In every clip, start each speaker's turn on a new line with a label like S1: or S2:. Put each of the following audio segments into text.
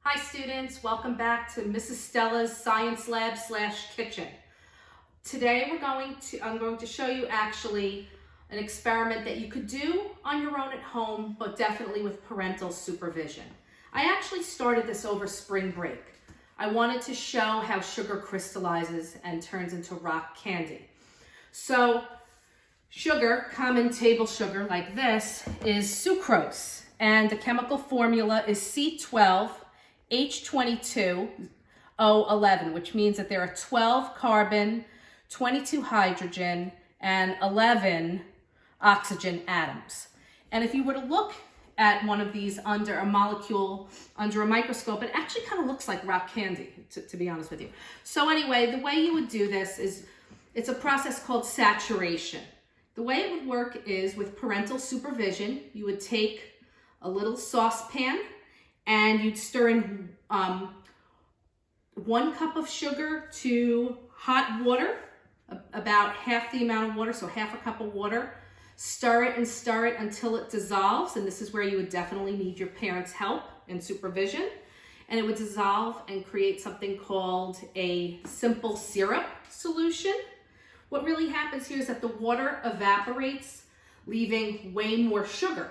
S1: Hi students, welcome back to Mrs. Stella's Science Lab / Kitchen. Today I'm going to show you actually an experiment that you could do on your own at home, but definitely with parental supervision. I actually started this over spring break. I wanted to show how sugar crystallizes and turns into rock candy. So sugar, common table sugar like this, is sucrose, and the chemical formula is C12H22O11, which means that there are 12 carbon, 22 hydrogen, and 11 oxygen atoms. And if you were to look at one of these under a molecule, under a microscope, it actually kind of looks like rock candy, to be honest with you. So anyway, the way you would do this is, it's a process called saturation. The way it would work is with parental supervision. You would take a little saucepan and you'd stir in 1 cup of sugar to hot water, about half the amount of water, so half a cup of water. Stir it until it dissolves, and this is where you would definitely need your parents' help and supervision. And it would dissolve and create something called a simple syrup solution. What really happens here is that the water evaporates, leaving way more sugar.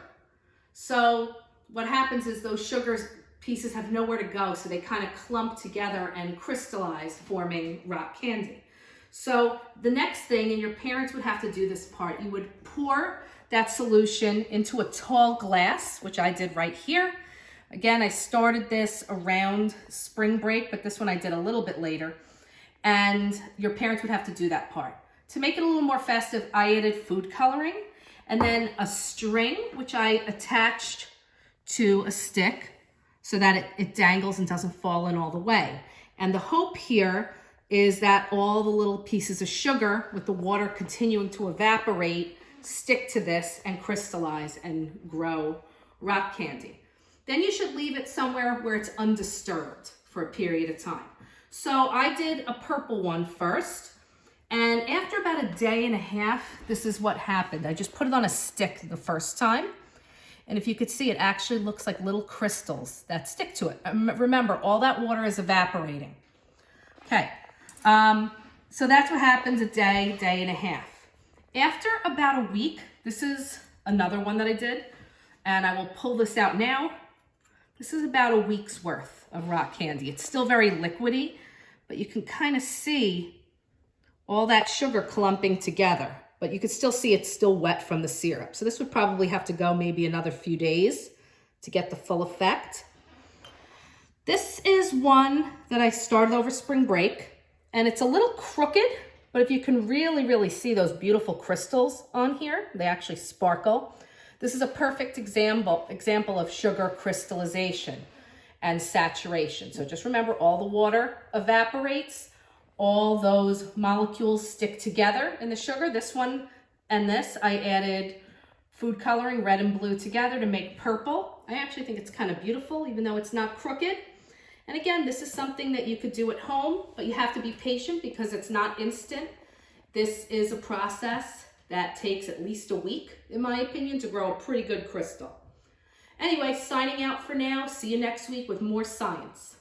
S1: So what happens is those sugar pieces have nowhere to go, so they kind of clump together and crystallize, forming rock candy. So the next thing, and your parents would have to do this part, you would pour that solution into a tall glass, which I did right here. Again, I started this around spring break, but this one I did a little bit later. And your parents would have to do that part. To make it a little more festive, I added food coloring and then a string, which I attached to a stick so that it dangles and doesn't fall in all the way. And the hope here is that all the little pieces of sugar, with the water continuing to evaporate, stick to this and crystallize and grow rock candy. Then you should leave it somewhere where it's undisturbed for a period of time. So I did a purple one first, and after about a day and a half, this is what happened. I just put it on a stick the first time, and if you could see, it actually looks like little crystals that stick to it. Remember, all that water is evaporating. Okay. So that's what happens a day and a half. After about a week, this is another one that I did, and I will pull this out now. This is about a week's worth of rock candy. It's still very liquidy, but you can kind of see all that sugar clumping together, but you can still see it's still wet from the syrup. So this would probably have to go maybe another few days to get the full effect. This is one that I started over spring break. And it's a little crooked, but if you can really see those beautiful crystals on here, they actually sparkle. This is a perfect example of sugar crystallization and saturation. So just remember, all the water evaporates, all those molecules stick together in the sugar. This one and this, I added food coloring, red and blue together to make purple. I actually think it's kind of beautiful, even though it's not crooked. And again, this is something that you could do at home, but you have to be patient because it's not instant. This is a process that takes at least a week, in my opinion, to grow a pretty good crystal. Anyway, signing out for now. See you next week with more science.